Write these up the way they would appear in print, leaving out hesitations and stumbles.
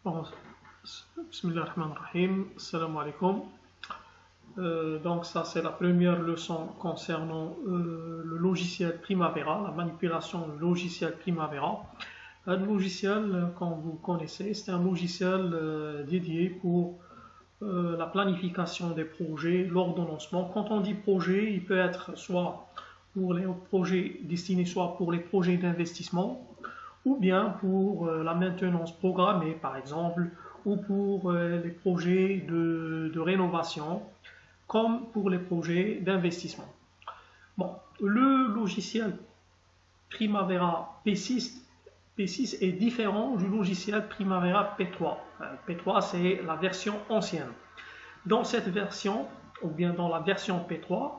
Bon, Bismillahirrahmanirrahim, Assalamu alaikum. Donc ça c'est la première leçon concernant le logiciel Primavera, la manipulation du logiciel Primavera. Un logiciel, comme vous connaissez, c'est un logiciel dédié pour la planification des projets, l'ordonnancement. Quand on dit projet, il peut être soit pour les projets destinés soit pour les projets d'investissement, ou bien pour la maintenance programmée par exemple, ou pour les projets de rénovation, comme pour les projets d'investissement. Bon, le logiciel Primavera P6 est différent du logiciel Primavera P3. P3 c'est la version ancienne. Dans cette version, ou bien dans la version P3,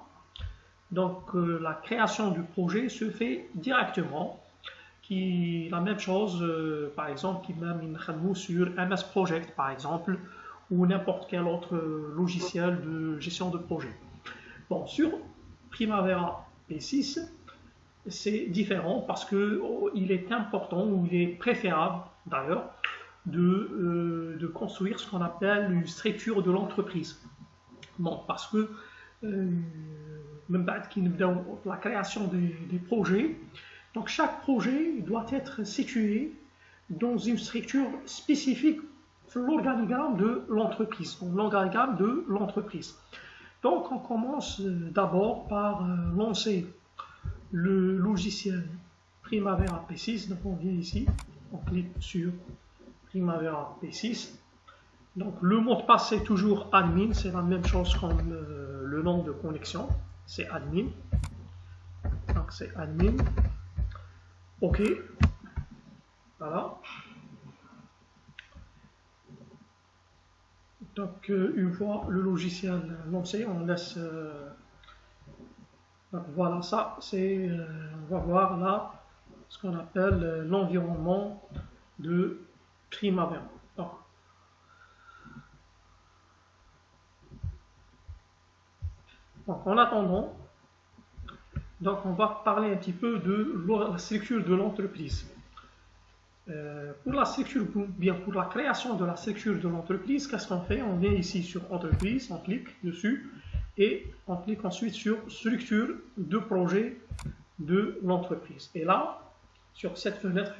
donc la création du projet se fait directement. La même chose, par exemple, qui même sur MS Project, par exemple, ou n'importe quel autre logiciel de gestion de projet. Bon, sur Primavera P6, c'est différent parce qu'il est important, ou il est préférable d'ailleurs, de construire ce qu'on appelle une structure de l'entreprise. Bon, parce que même la création des projets, donc chaque projet doit être situé dans une structure spécifique sur l'organigramme de l'entreprise. Donc on commence d'abord par lancer le logiciel Primavera P6. Donc on vient ici, on clique sur Primavera P6. Donc le mot de passe c'est toujours admin, c'est la même chose comme le nom de connexion, c'est admin. Donc c'est admin. OK. Voilà. Donc une fois le logiciel lancé, on laisse. Donc voilà, ça c'est. On va voir là ce qu'on appelle l'environnement de Primavera. Donc en attendant, donc on va parler un petit peu de la structure de l'entreprise. Pour la structure, bien pour la création de la structure de l'entreprise, qu'est-ce qu'on fait? On vient ici sur entreprise, on clique dessus et on clique ensuite sur structure de projet de l'entreprise. Et là, sur cette fenêtre,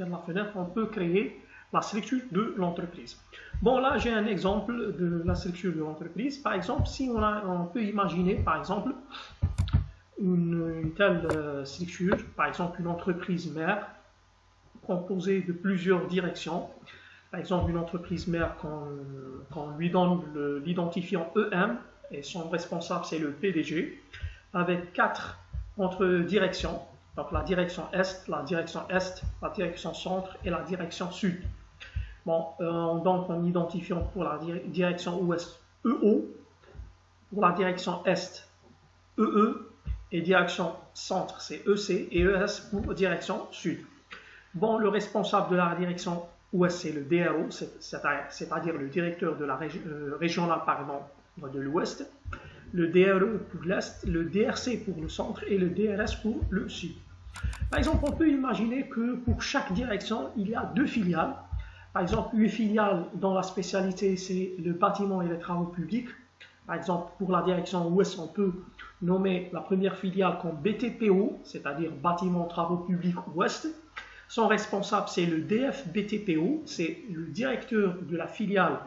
on peut créer la structure de l'entreprise. Bon, là, j'ai un exemple de la structure de l'entreprise. Par exemple, si on peut imaginer, par exemple, une telle structure, par exemple une entreprise mère composée de plusieurs directions. Par exemple, une entreprise mère qu'on lui donne l'identifiant EM et son responsable c'est le PDG, avec 4 directions. Donc la direction Est, la direction Centre et la direction Sud. Bon, donc en identifiant pour la direction Ouest EO, pour la direction Est EE, et direction Centre c'est EC et ES pour direction Sud. Bon, le responsable de la direction Ouest c'est le DRO, c'est-à-dire le directeur de la régionale de l'Ouest, le DRE pour l'Est, le DRC pour le Centre et le DRS pour le Sud. Par exemple, on peut imaginer que pour chaque direction, il y a 2 filiales. Par exemple, une filiale dans la spécialité, c'est le bâtiment et les travaux publics. Par exemple, pour la direction Ouest, on peut nommer la première filiale comme BTPO, c'est-à-dire bâtiment travaux publics Ouest. Son responsable, c'est le DFBTPO, c'est le directeur de la filiale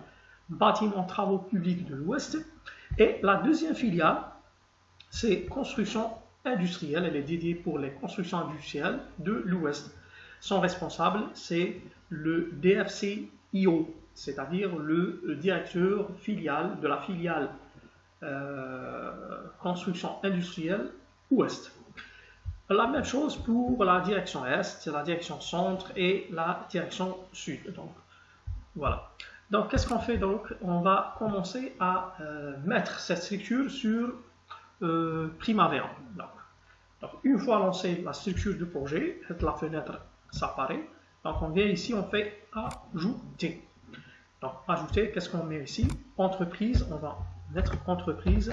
bâtiment travaux publics de l'Ouest. Et la deuxième filiale, c'est construction industrielle, elle est dédiée pour les constructions industrielles de l'Ouest. Son responsable, c'est le DFCIO, c'est-à-dire le directeur filiale de la filiale construction industrielle Ouest. La même chose pour la direction Est, la direction Centre et la direction Sud. Donc, voilà. Donc, qu'est-ce qu'on fait donc? On va commencer à mettre cette structure sur Primavera. Donc, une fois lancée la structure du projet, la fenêtre s'apparaît. Donc, on vient ici, on fait ajouter. Donc, ajouter, qu'est-ce qu'on met ici? Entreprise, on va mettre entreprise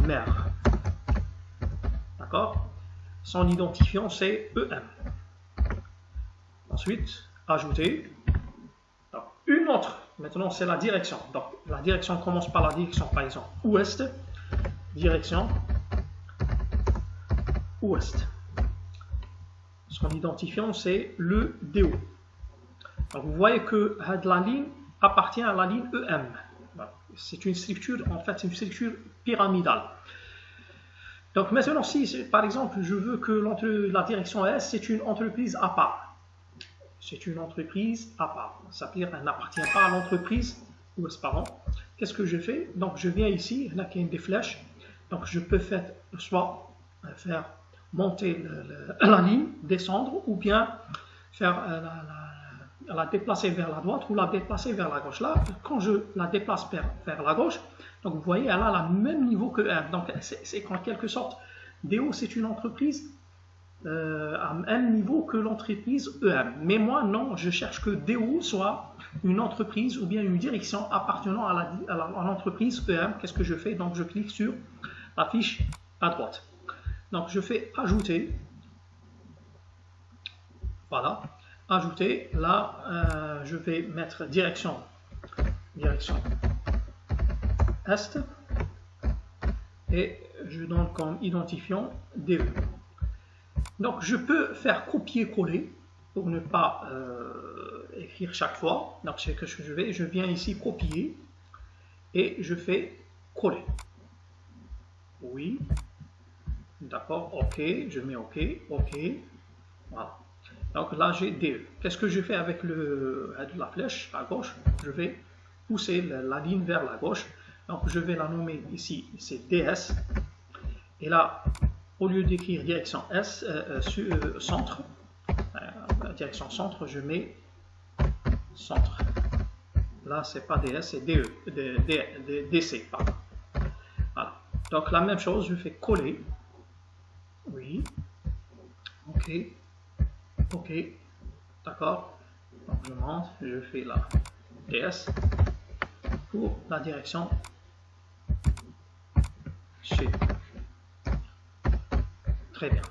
mère. D'accord? Son identifiant, c'est EM. Ensuite, ajouter. Donc, une autre, maintenant c'est la direction. Donc la direction commence par la direction, par exemple, ouest, direction ouest. Son identifiant, c'est le DO. Donc vous voyez que la ligne appartient à la ligne EM. C'est une structure, en fait, c'est une structure pyramidale. Donc maintenant, si par exemple, je veux que la direction S, c'est une entreprise à part. C'est une entreprise à part. Ça veut dire qu'elle n'appartient pas à l'entreprise ouest, pardon. Qu'est-ce que je fais? Donc je viens ici, là il y a des flèches. Donc je peux soit faire monter la ligne, descendre, ou bien faire la déplacer vers la droite ou la déplacer vers la gauche. Là, quand je la déplace vers la gauche, donc vous voyez, elle a le même niveau que M. Donc c'est en quelque sorte, DO c'est une entreprise à même niveau que l'entreprise EM. Mais moi, non, je cherche que DO soit une entreprise ou bien une direction appartenant à l'entreprise EM. Qu'est-ce que je fais? Donc je clique sur la fiche à droite. Donc je fais ajouter. Voilà. Ajouter. Là, je vais mettre direction Est. Et je donne comme identifiant DE. Donc je peux faire copier-coller pour ne pas écrire chaque fois. Donc c'est que je viens ici copier et je fais coller. Oui. D'accord, ok, je mets ok, ok. Voilà. Donc là j'ai DE. Qu'est-ce que je fais avec la flèche à gauche? Je vais pousser la ligne vers la gauche. Donc je vais la nommer ici, c'est DS. Et là, au lieu d'écrire direction S, centre, direction centre, je mets centre. Là, c'est pas DS, c'est DE, DC, pardon. Voilà. Donc la même chose, je fais coller. Oui. Ok. Ok. D'accord. Donc je monte, je fais la DS pour la direction chez. Très bien.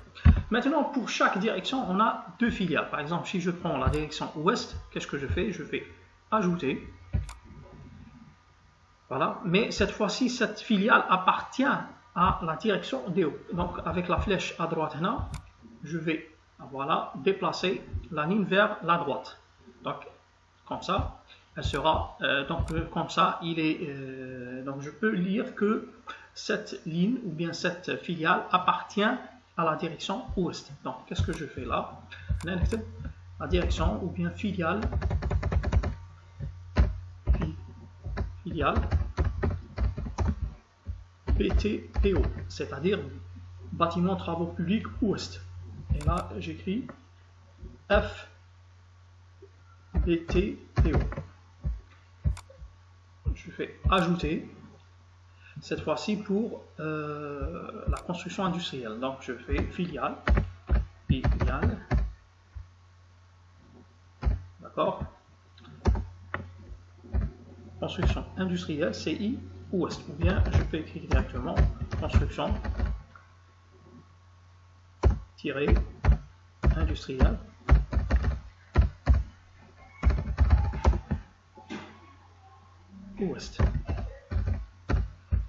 Maintenant, pour chaque direction, on a deux filiales. Par exemple, si je prends la direction ouest, qu'est-ce que je fais? Je fais ajouter. Voilà. Mais cette fois-ci, cette filiale appartient à la direction DO. Donc, avec la flèche à droite, là, je vais voilà, déplacer la ligne vers la droite. Donc, comme ça, elle sera. Comme ça, donc, je peux lire que cette ligne ou bien cette filiale appartient à la direction ouest. Donc, qu'est-ce que je fais là? La direction ou bien filiale BTPO, c'est-à-dire bâtiment travaux publics ouest. Et là, j'écris FBTPO. Je fais ajouter. Cette fois-ci pour la construction industrielle. Donc je fais filiale. D'accord. Construction industrielle, CI ouest. Ou bien je peux écrire directement construction industrielle. Ouest.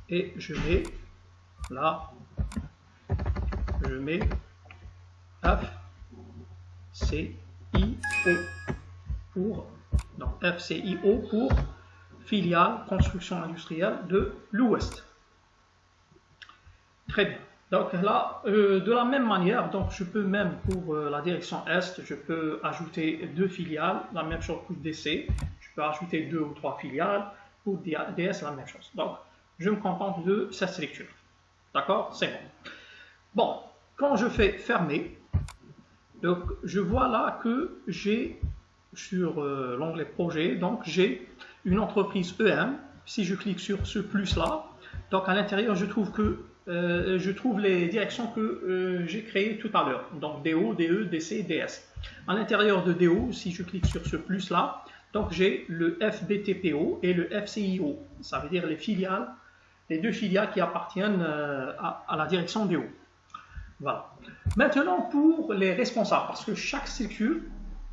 Et je mets là, je mets FCIO pour, donc FCIO pour filiale construction industrielle de l'Ouest. Très bien. Donc là, de la même manière, donc je peux même pour la direction Est, je peux ajouter deux filiales, la même chose pour DC, je peux ajouter deux ou trois filiales, pour DS la même chose. Donc je me contente de cette structure. D'accord? C'est bon. Bon, quand je fais fermer, donc je vois là que j'ai sur l'onglet projet, donc j'ai une entreprise EM. Si je clique sur ce plus là, donc à l'intérieur je trouve les directions que j'ai créées tout à l'heure. Donc DO, DE, DC, DS. À l'intérieur de DO, si je clique sur ce plus là, donc j'ai le FBTPO et le FCIO. Ça veut dire les filiales. Les deux filiales qui appartiennent à la direction DO. Voilà. Maintenant, pour les responsables, parce que chaque structure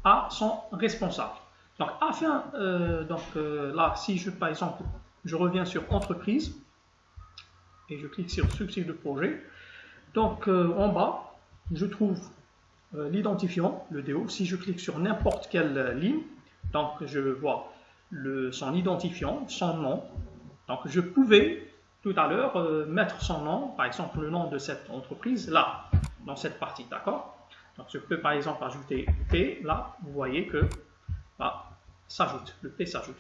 à son responsable. Donc, là, si par exemple, je reviens sur entreprise et je clique sur ce type de projet, donc en bas, je trouve l'identifiant, le DO. Si je clique sur n'importe quelle ligne, donc je vois son identifiant, son nom. Donc, je pouvais tout à l'heure mettre son nom, par exemple le nom de cette entreprise là, dans cette partie, d'accord? Donc je peux par exemple ajouter P, là vous voyez que là, s'ajoute, le P s'ajoute.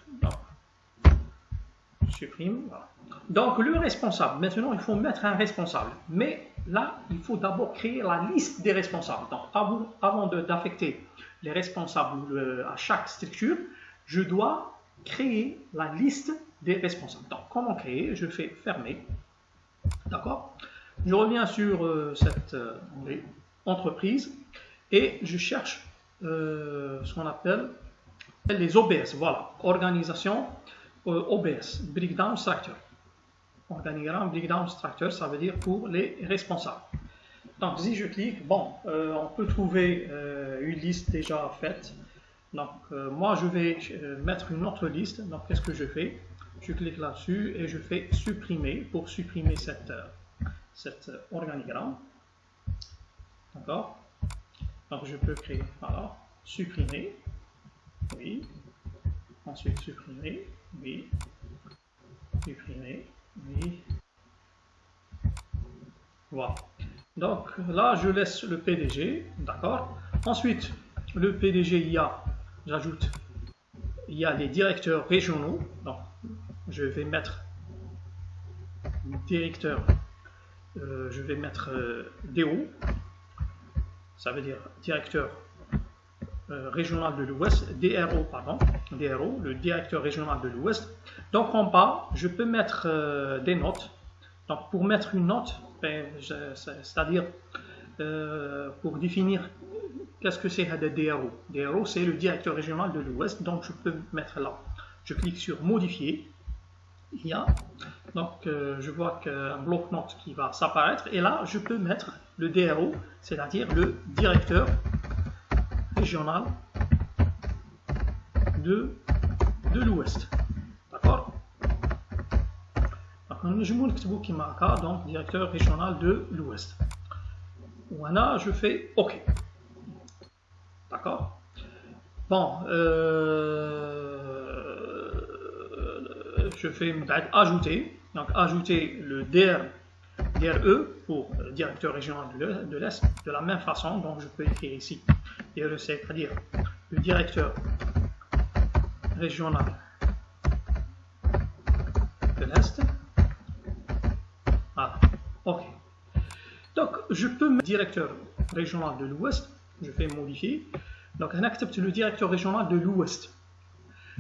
Je supprime, voilà. Donc le responsable, maintenant il faut mettre un responsable, mais là il faut d'abord créer la liste des responsables. Donc avant d'affecter les responsables à chaque structure, je dois créer la liste des responsables. Donc, comment créer? Je fais fermer. D'accord? Je reviens sur cette entreprise et je cherche ce qu'on appelle les OBS. Voilà, organisation OBS, Breakdown Structure. Organigramme Breakdown Structure, ça veut dire pour les responsables. Donc, si je clique, bon, on peut trouver une liste déjà faite. Donc, moi, je vais mettre une autre liste. Donc, qu'est-ce que je fais? Je clique là-dessus et je fais supprimer pour supprimer cet organigramme. D'accord? Donc, je peux créer, voilà, supprimer, oui. Ensuite, supprimer, oui. Supprimer, oui. Voilà. Donc, là, je laisse le PDG, d'accord? Ensuite, le PDG, j'ajoute, il y a les directeurs régionaux. Donc, je vais mettre directeur, je vais mettre DO, ça veut dire directeur régional de l'Ouest, DRO, pardon, DRO, le directeur régional de l'Ouest. Donc en bas, je peux mettre des notes. Donc pour mettre une note, c'est-à-dire pour définir qu'est-ce que c'est le DRO. DRO, c'est le directeur régional de l'Ouest, donc je peux mettre là. Je clique sur modifier. Donc je vois qu'un bloc-notes qui va s'apparaître et là je peux mettre le DRO, c'est-à-dire le directeur régional de l'Ouest. D'accord? Donc directeur régional de l'Ouest. Voilà, je fais OK. D'accord? Bon, je fais ajouter, donc ajouter le DRE pour directeur régional de l'Est, de la même façon, donc je peux écrire ici DRE, c'est-à-dire le directeur régional de l'Est. Voilà, ok. Donc je peux mettre directeur régional de l'Ouest, je fais modifier, donc on accepte le directeur régional de l'Ouest.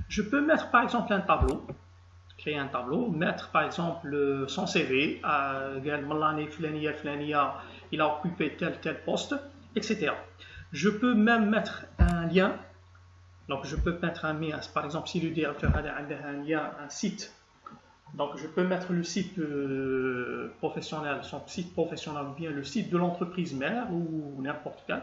Je peux mettre par exemple un tableau, créer un tableau, mettre par exemple son CV, il a occupé tel poste, etc. Je peux même mettre un lien, donc je peux mettre un lien, par exemple si le directeur a un lien, un site, donc je peux mettre le site professionnel, son site professionnel ou bien le site de l'entreprise mère ou n'importe quel.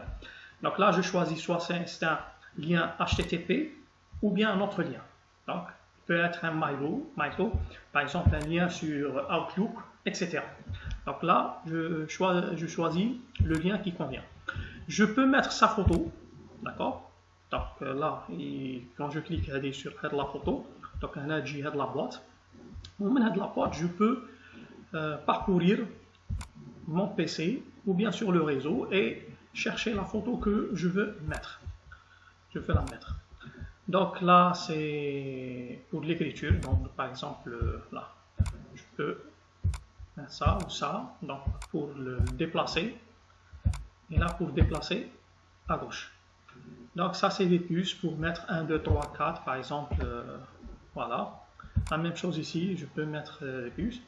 Donc là je choisis soit c'est un lien HTTP ou bien un autre lien. Donc peut être un Milo, par exemple un lien sur Outlook, etc. Donc là, je choisis le lien qui convient. Je peux mettre sa photo, d'accord? Donc là, quand je clique sur la photo, donc j'ai la boîte. Au moment de la boîte, je peux parcourir mon PC ou bien sur le réseau et chercher la photo que je veux mettre. Je veux la mettre. Donc là, c'est pour l'écriture. Donc par exemple, là, je peux faire ça ou ça. Donc pour le déplacer. Et là, pour déplacer à gauche. Donc ça, c'est des puces pour mettre 1, 2, 3, 4, par exemple. Voilà. La même chose ici, je peux mettre des puces.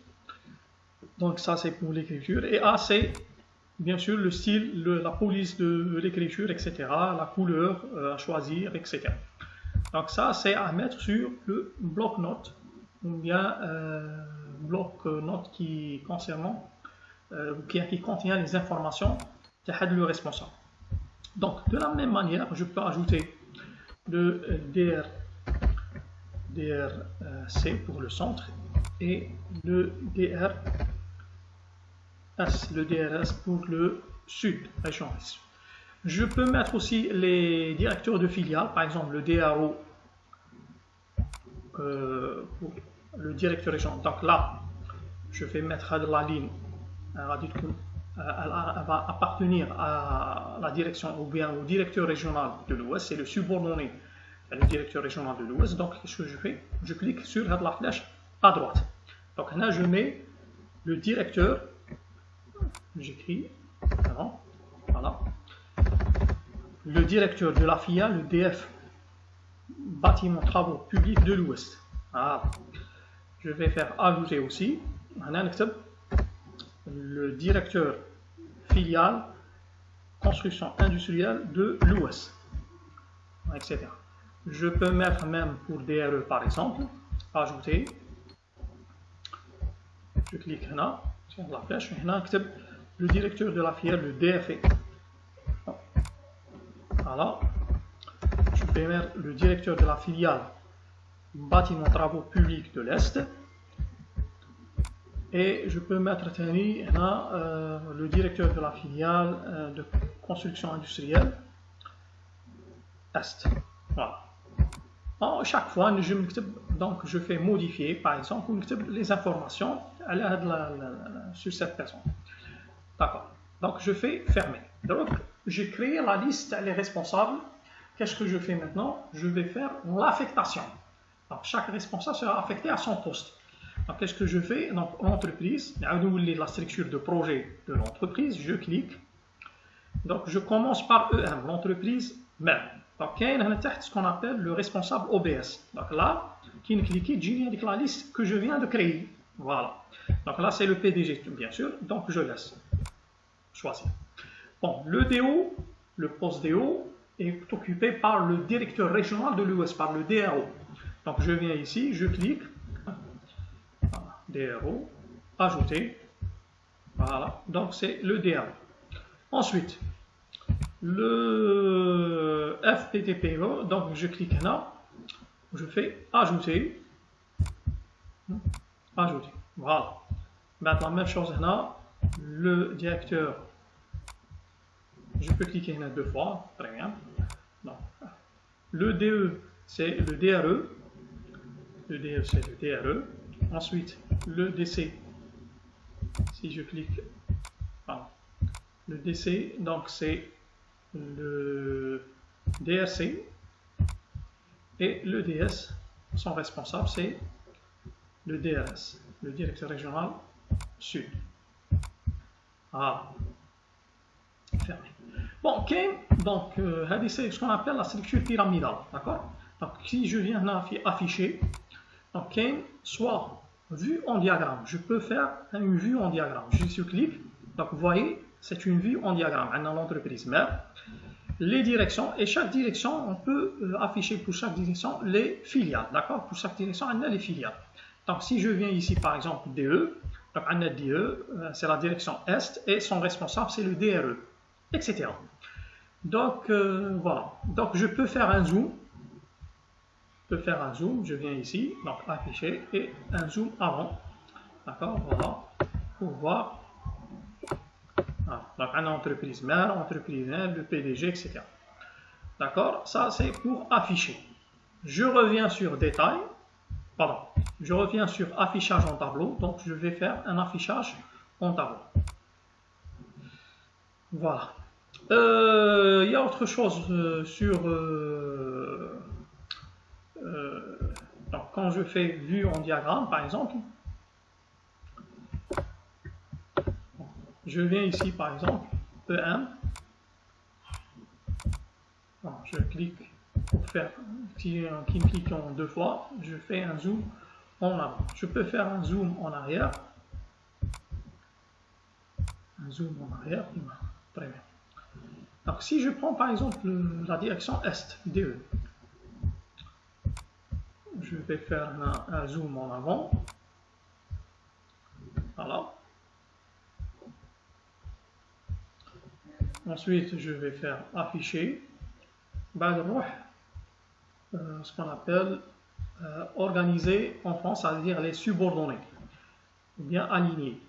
Donc ça, c'est pour l'écriture. Et A, c'est bien sûr le style, la police de l'écriture, etc. La couleur à choisir, etc. Donc ça, c'est à mettre sur le bloc-notes ou bien bloc-notes qui contient les informations de le responsable. Donc de la même manière, je peux ajouter le DRC pour le centre et le DRS pour le sud, région est. Je peux mettre aussi les directeurs de filiales, par exemple le DRO pour le directeur région. Donc là, je vais mettre la ligne, elle va appartenir à la direction ou bien au directeur régional de l'Ouest, c'est le subordonné le directeur régional de l'Ouest. Donc, qu'est-ce que je fais? Je clique sur la flèche à droite. Donc là, je mets le directeur, j'écris, voilà, le directeur de la filiale, le DF, bâtiment travaux publics de l'Ouest. Voilà. Je vais faire ajouter aussi, le directeur filiale, construction industrielle de l'Ouest, etc. Je peux mettre même pour DRE par exemple, ajouter. Je clique là, sur la flèche, le directeur de la filiale, le DFE. Voilà. Je peux mettre le directeur de la filiale bâtiment travaux publics de l'Est. Et je peux mettre là, le directeur de la filiale de construction industrielle Est. Voilà. Chaque fois, donc je fais modifier, par exemple, les informations sur cette personne. D'accord. Donc je fais fermer. Donc j'ai créé la liste, les responsables. Qu'est-ce que je fais maintenant? Je vais faire l'affectation. Donc chaque responsable sera affecté à son poste. Donc qu'est-ce que je fais? Donc l'entreprise, la structure de projet de l'entreprise, je clique. Donc je commence par EM, l'entreprise même. Donc il y a ce qu'on appelle le responsable OBS. Donc là, qui clique, j'ai avec la liste que je viens de créer. Voilà. Donc là, c'est le PDG, bien sûr. Donc je laisse choisir. Bon, le DO, le poste DO est occupé par le directeur régional de l'Ouest, par le DRO. Donc je viens ici, je clique. DRO, ajouter. Voilà. Donc c'est le DRO. Ensuite, le FTTPO, donc je clique là, je fais ajouter, ajouter, voilà. Maintenant, même chose là, le directeur, je peux cliquer là 2 fois, très bien. Donc, le DE, c'est le DRE, le DE, c'est le DRE. Ensuite, le DC, si je clique, voilà. Le DC, donc c'est le DRC et le DS, son responsable, c'est le DRS, le directeur régional sud. Ah, fermé. Bon, ok, donc, c'est ce qu'on appelle la structure pyramidale, d'accord? Donc, si je viens afficher, donc, soit vue en diagramme, je peux faire une vue en diagramme. Je clique, donc vous voyez, c'est une vue en diagramme. On a l'entreprise mère, les directions, et chaque direction, on peut afficher pour chaque direction les filiales, d'accord? Pour chaque direction, on a les filiales. Donc, si je viens ici, par exemple, DE, donc on a DE, c'est la direction Est, et son responsable, c'est le DRE, etc. Donc, voilà. Donc, je peux faire un zoom. Je viens ici, donc afficher, et un zoom avant. D'accord? Voilà. Pour voir. Donc, une entreprise mère, entreprise mère, le PDG, etc. D'accord? Ça, c'est pour afficher. Je reviens sur détail. Pardon. Je reviens sur affichage en tableau. Donc, je vais faire un affichage en tableau. Voilà. Il y a autre chose sur... donc, quand je fais vue en diagramme, par exemple, je viens ici, par exemple, EM. Bon, je clique pour faire, qui me clique en 2 fois, je fais un zoom en avant. Je peux faire un zoom en arrière. Un zoom en arrière. Très bien. Donc, si je prends, par exemple, la direction Est, DE, je vais faire un zoom en avant. Voilà. Ensuite, je vais faire afficher. Je vais faire un zoom en arrière. Donc, je peux faire un zoom en avant. Voilà. Ensuite, je vais faire afficher. Ensuite, je vais faire afficher. Ensuite, je vais faire afficher. Ensuite, je vais faire afficher. Ensuite, je vais faire afficher. Ensuite, je vais faire afficher. Ensuite, je vais faire afficher. Ensuite, je vais faire afficher. ce qu'on appelle organiser en France, c'est-à-dire les subordonnés, ou bien aligner.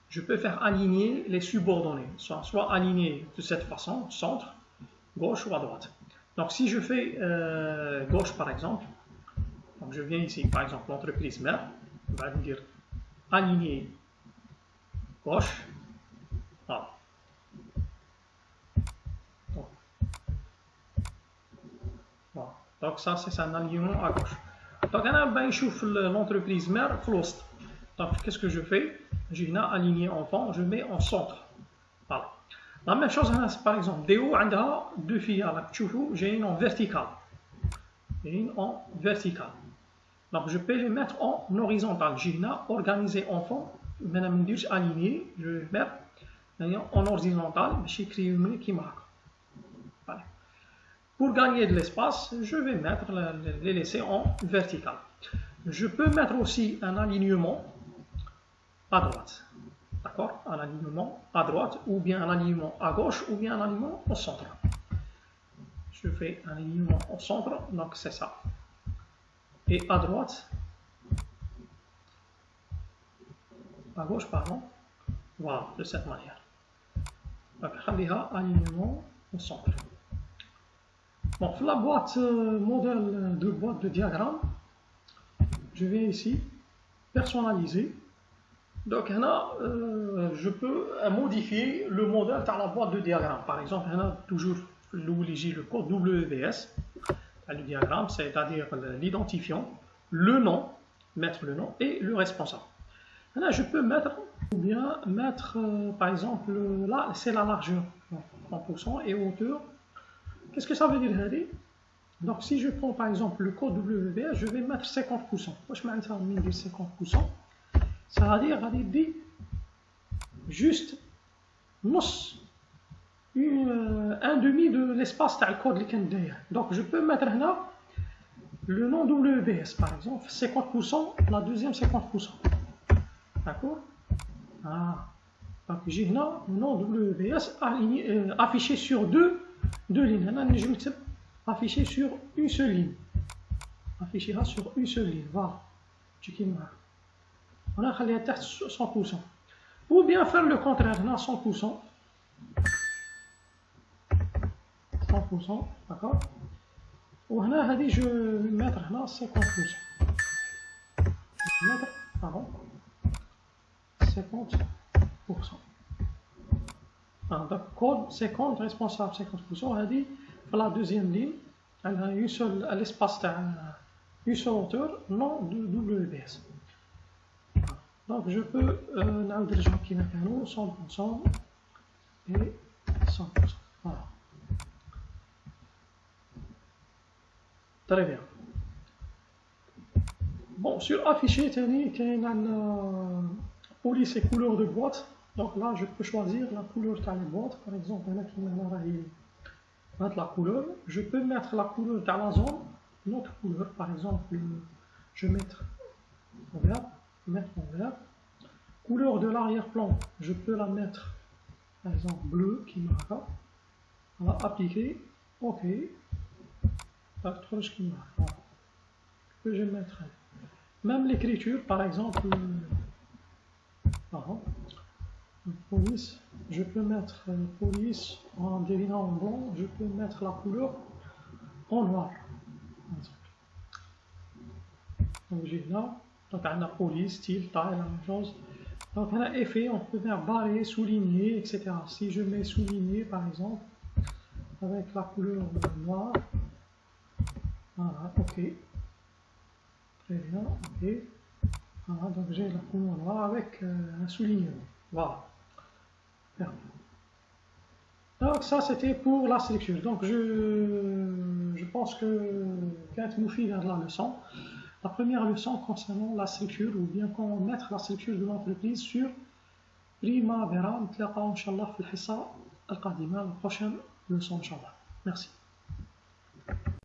Je peux faire aligner les subordonnés, soit aligner de cette façon, centre, gauche ou à droite. Donc si je fais gauche par exemple, donc je viens ici, par exemple l'entreprise mère, on va dire aligner gauche, voilà. Donc ça c'est un alignement à gauche. Donc on chauffe l'entreprise mère flost. Donc qu'est-ce que je fais? J'ai une aligné enfant, je mets en centre. Voilà. La même chose, par exemple, DO a deux filles, j'ai une en verticale et une en verticale. Donc je peux les mettre en horizontal. J'ai une organisé enfant, maintenant je aligné, je vais mettre en horizontal, je crée une qui marque. Voilà. Pour gagner de l'espace, je vais mettre les laisser en vertical. Je peux mettre aussi un alignement à droite. D'accord? Un alignement à droite, ou bien un alignement à gauche, ou bien un alignement au centre. Je fais un alignement au centre, donc c'est ça. Et à droite, à gauche, pardon. Voilà, de cette manière. Donc, alignement au centre. Bon, la boîte modèle de boîte de diagramme, je vais ici personnaliser. Donc, je peux modifier le modèle dans la boîte de diagramme. Par exemple, on a toujours le code WVS. Le diagramme, c'est-à-dire l'identifiant, le nom, mettre le nom et le responsable. Là, je peux mettre, ou bien mettre, par exemple, là, c'est la largeur, 30% et hauteur. Qu'est-ce que ça veut dire? Donc, si je prends par exemple le code WVS, je vais mettre 50%. Moi, je mets 50%. Ça veut dire juste un demi de l'espace de code. Donc, je peux mettre là le nom WVS, par exemple, 50%, la deuxième 50%. D'accord? Donc, j'ai là le nom WVS affiché sur deux lignes. Je vais afficher sur une seule ligne. Afficher là sur une seule ligne. Voilà. On a 100%. Ou bien faire le contraire, là 100%. 100%, d'accord? Ou là, je vais mettre là 50%. Pardon. 50%. Donc, code 50, responsable 50%. La deuxième ligne, elle a une seule, l'espace, une seule hauteur, non de WBS. Donc, je peux le gens qui n'a qu'un 100% et 100%. Voilà. Très bien. Bon, sur afficher, il y a une police et couleur de boîte. Donc là, je peux choisir la couleur de la boîte. Par exemple, il y en a qui mettre la couleur. Je peux mettre la couleur de la zone, une autre couleur. Par exemple, je vais mettre en vert. Couleur de l'arrière-plan, je peux la mettre, par exemple, bleu, qui marque. On va appliquer. OK. Qui marque. Voilà. Que je mettrai. Même l'écriture, par exemple, police, je peux mettre police en délignant en blanc, je peux mettre la couleur en noir. Donc j'ai là, donc on a police, style, taille, la même chose. Donc on a effet, on peut faire barrer, souligner, etc. Si je mets souligner par exemple, avec la couleur noire, voilà, OK. Très bien, OK. Voilà, donc j'ai la couleur noire avec un soulignement. Voilà. Donc ça c'était pour la structure. Donc je pense que quand vous finissez la leçon, la première leçon concernant la structure ou bien comment mettre la structure de l'entreprise sur Primavera. نتلاقاو إن شاء الله في الحصة القادمة, la prochaine leçon إن شاء الله. Merci.